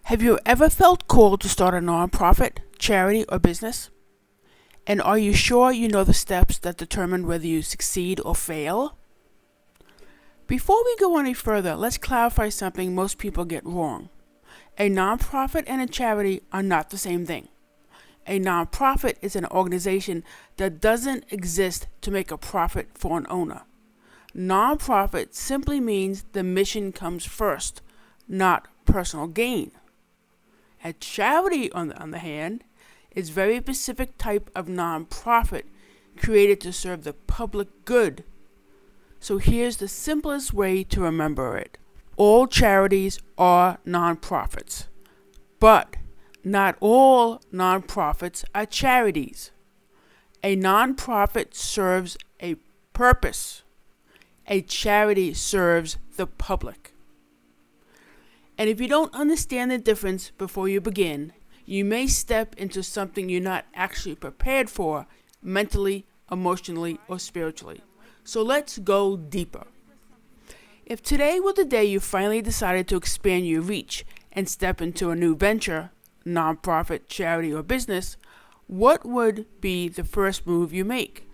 Have you ever felt called to start a nonprofit, charity, or business? And are you sure you know the steps that determine whether you succeed or fail? Before we go any further, let's clarify something most people get wrong. A nonprofit and a charity are not the same thing. A nonprofit is an organization that doesn't exist to make a profit for an owner. Nonprofit simply means the mission comes first, not personal gain. A charity, on the other hand, is a very specific type of nonprofit created to serve the public good. So here's the simplest way to remember it. All charities are nonprofits, but not all nonprofits are charities. A nonprofit serves a purpose. A charity serves the public. And if you don't understand the difference before you begin, you may step into something you're not actually prepared for mentally, emotionally, or spiritually. So let's go deeper. If today were the day you finally decided to expand your reach and step into a new venture, nonprofit, charity, or business, what would be the first move you make?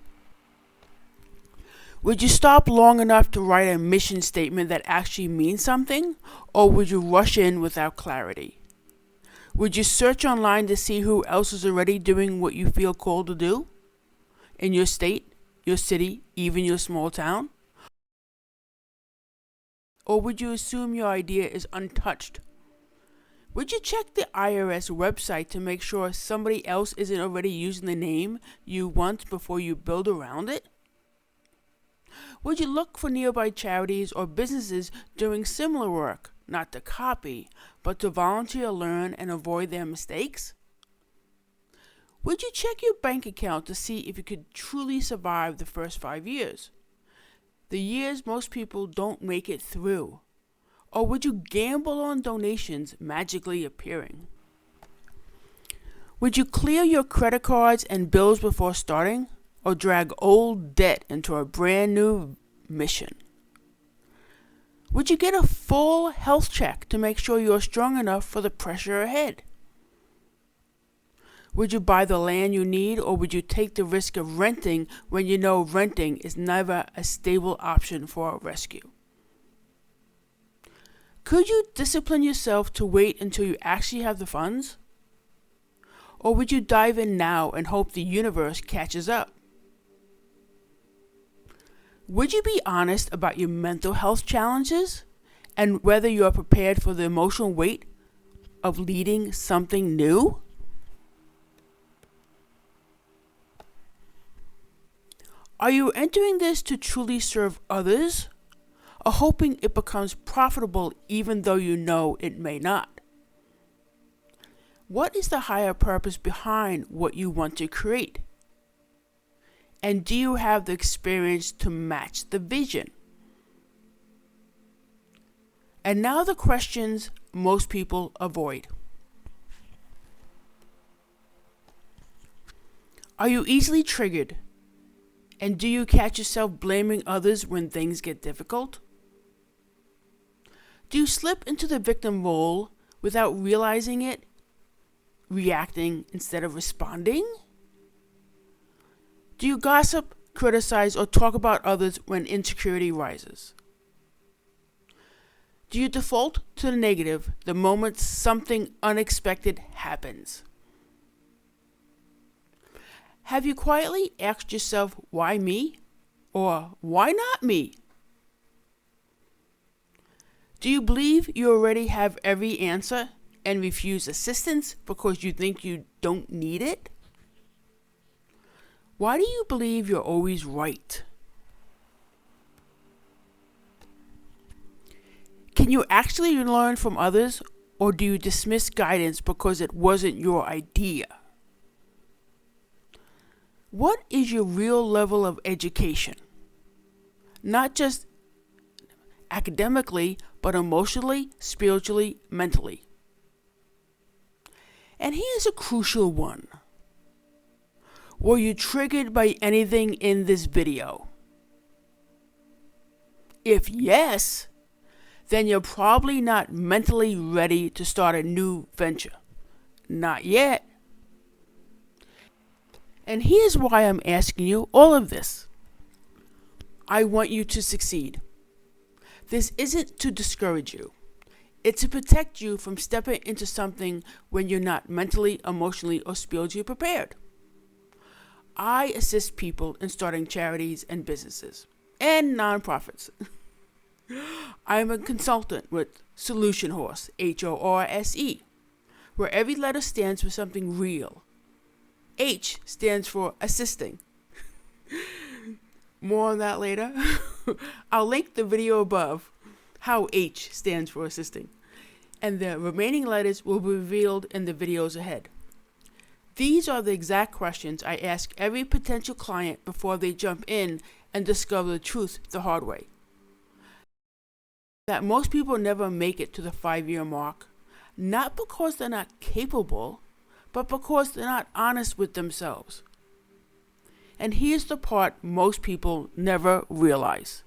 Would you stop long enough to write a mission statement that actually means something, or would you rush in without clarity? Would you search online to see who else is already doing what you feel called to do? In your state, your city, even your small town? Or would you assume your idea is untouched? Would you check the IRS website to make sure somebody else isn't already using the name you want before you build around it? Would you look for nearby charities or businesses doing similar work, not to copy, but to volunteer, learn, and avoid their mistakes? Would you check your bank account to see if you could truly survive the first 5 years? The years most people don't make it through. Or would you gamble on donations magically appearing? Would you clear your credit cards and bills before starting? Or drag old debt into a brand new mission? Would you get a full health check to make sure you're strong enough for the pressure ahead? Would you buy the land you need, or would you take the risk of renting when you know renting is never a stable option for a rescue? Could you discipline yourself to wait until you actually have the funds? Or would you dive in now and hope the universe catches up? Would you be honest about your mental health challenges and whether you are prepared for the emotional weight of leading something new? Are you entering this to truly serve others, or hoping it becomes profitable even though you know it may not? What is the higher purpose behind what you want to create? And do you have the experience to match the vision? And now the questions most people avoid. Are you easily triggered? And do you catch yourself blaming others when things get difficult? Do you slip into the victim role without realizing it, reacting instead of responding? Do you gossip, criticize, or talk about others when insecurity rises? Do you default to the negative the moment something unexpected happens? Have you quietly asked yourself, why me? Or why not me? Do you believe you already have every answer and refuse assistance because you think you don't need it? Why do you believe you're always right? Can you actually learn from others, or do you dismiss guidance because it wasn't your idea? What is your real level of education? Not just academically, but emotionally, spiritually, mentally. And here's a crucial one. Were you triggered by anything in this video? If yes, then you're probably not mentally ready to start a new venture. Not yet. And here's why I'm asking you all of this. I want you to succeed. This isn't to discourage you. It's to protect you from stepping into something when you're not mentally, emotionally, or spiritually prepared. I assist people in starting charities and businesses and nonprofits. I'm a consultant with Solution Horse, H.O.R.S.E, where every letter stands for something real. H stands for assisting. More on that later. I'll link the video above how H stands for assisting, and the remaining letters will be revealed in the videos ahead. These are the exact questions I ask every potential client before they jump in and discover the truth the hard way. That most people never make it to the 5-year mark, not because they're not capable, but because they're not honest with themselves. And here's the part most people never realize.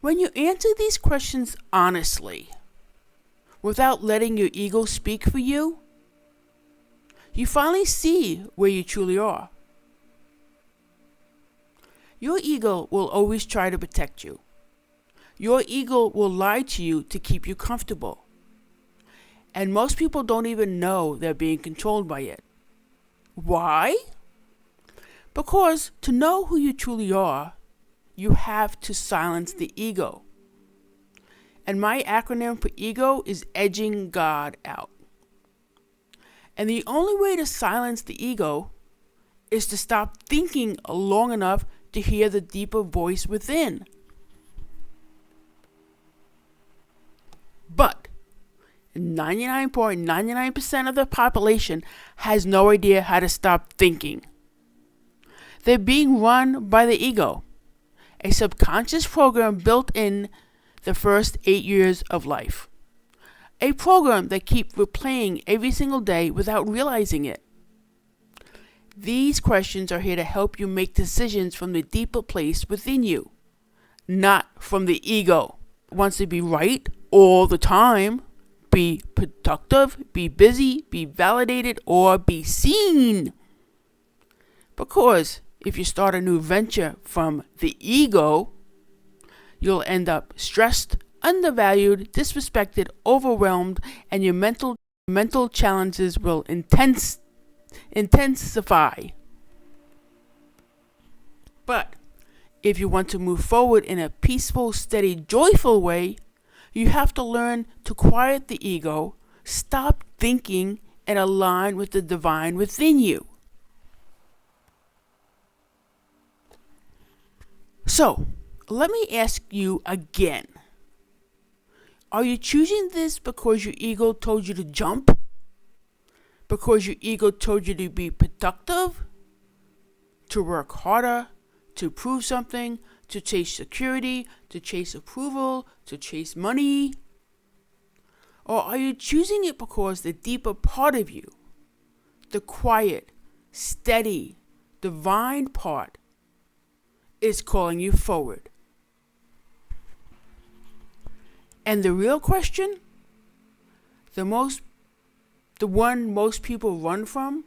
When you answer these questions honestly, without letting your ego speak for you, you finally see where you truly are. Your ego will always try to protect you. Your ego will lie to you to keep you comfortable. And most people don't even know they're being controlled by it. Why? Because to know who you truly are, you have to silence the ego. And my acronym for ego is edging God out. And the only way to silence the ego is to stop thinking long enough to hear the deeper voice within. But 99.99% of the population has no idea how to stop thinking. They're being run by the ego, a subconscious program built in the first 8 years of life. A program that keeps replaying every single day without realizing it. These questions are here to help you make decisions from the deeper place within you, not from the ego. It wants to be right all the time, be productive, be busy, be validated, or be seen. Because if you start a new venture from the ego, you'll end up stressed, undervalued, disrespected, overwhelmed, and your mental challenges will intensify. But if you want to move forward in a peaceful, steady, joyful way, you have to learn to quiet the ego, stop thinking, and align with the divine within you. So, let me ask you again. Are you choosing this because your ego told you to jump? Because your ego told you to be productive? To work harder? To prove something? To chase security? To chase approval? To chase money? Or are you choosing it because the deeper part of you, the quiet, steady, divine part, is calling you forward? And the real question, the one most people run from,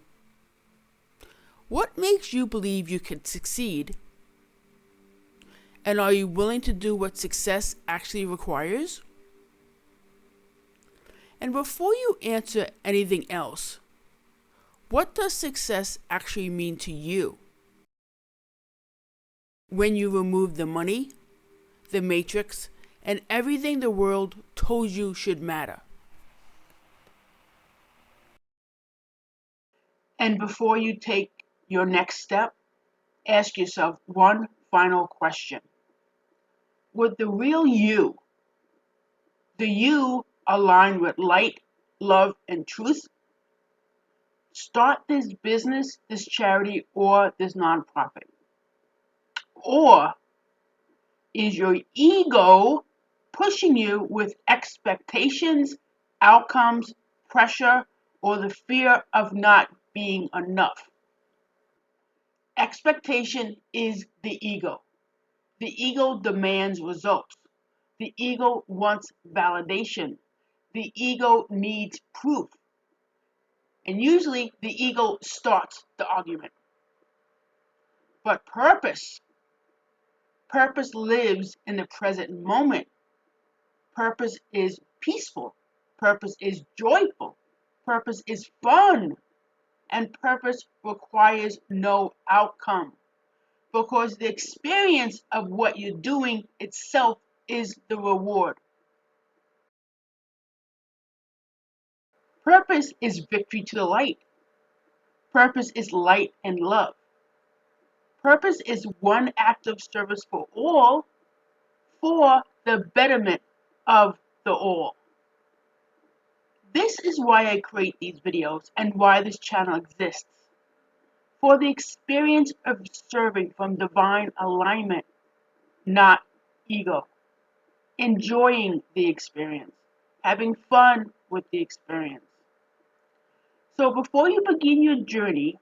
what makes you believe you can succeed? And are you willing to do what success actually requires? And before you answer anything else, what does success actually mean to you? When you remove the money, the matrix, and everything the world told you should matter. And before you take your next step, ask yourself one final question. Would the real you, the you aligned with light, love, and truth, start this business, this charity, or this nonprofit? Or is your ego pushing you with expectations, outcomes, pressure, or the fear of not being enough? Expectation is the ego. The ego demands results. The ego wants validation. The ego needs proof. And usually the ego starts the argument. But purpose lives in the present moment. Purpose is peaceful. Purpose is joyful. Purpose is fun. And purpose requires no outcome, because the experience of what you're doing itself is the reward. Purpose is victory to the light. Purpose is light and love. Purpose is one act of service for all, for the betterment of the all. This is why I create these videos and why this channel exists. For the experience of serving from divine alignment, not ego. Enjoying the experience, having fun with the experience. So before you begin your journey,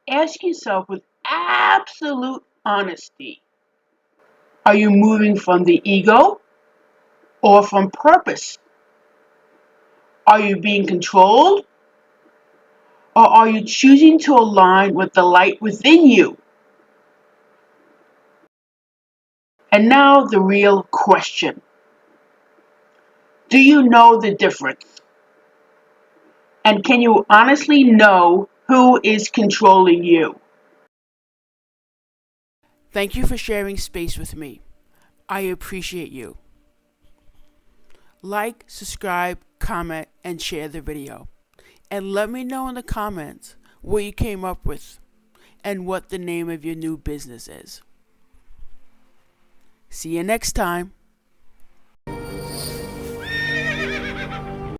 ask yourself with absolute honesty, are you moving from the ego or from purpose? Are you being controlled, or are you choosing to align with the light within you? And now the real question. Do you know the difference? And can you honestly know who is controlling you? Thank you for sharing space with me. I appreciate you. Like, subscribe, comment, and share the video. And let me know in the comments what you came up with and what the name of your new business is. See you next time.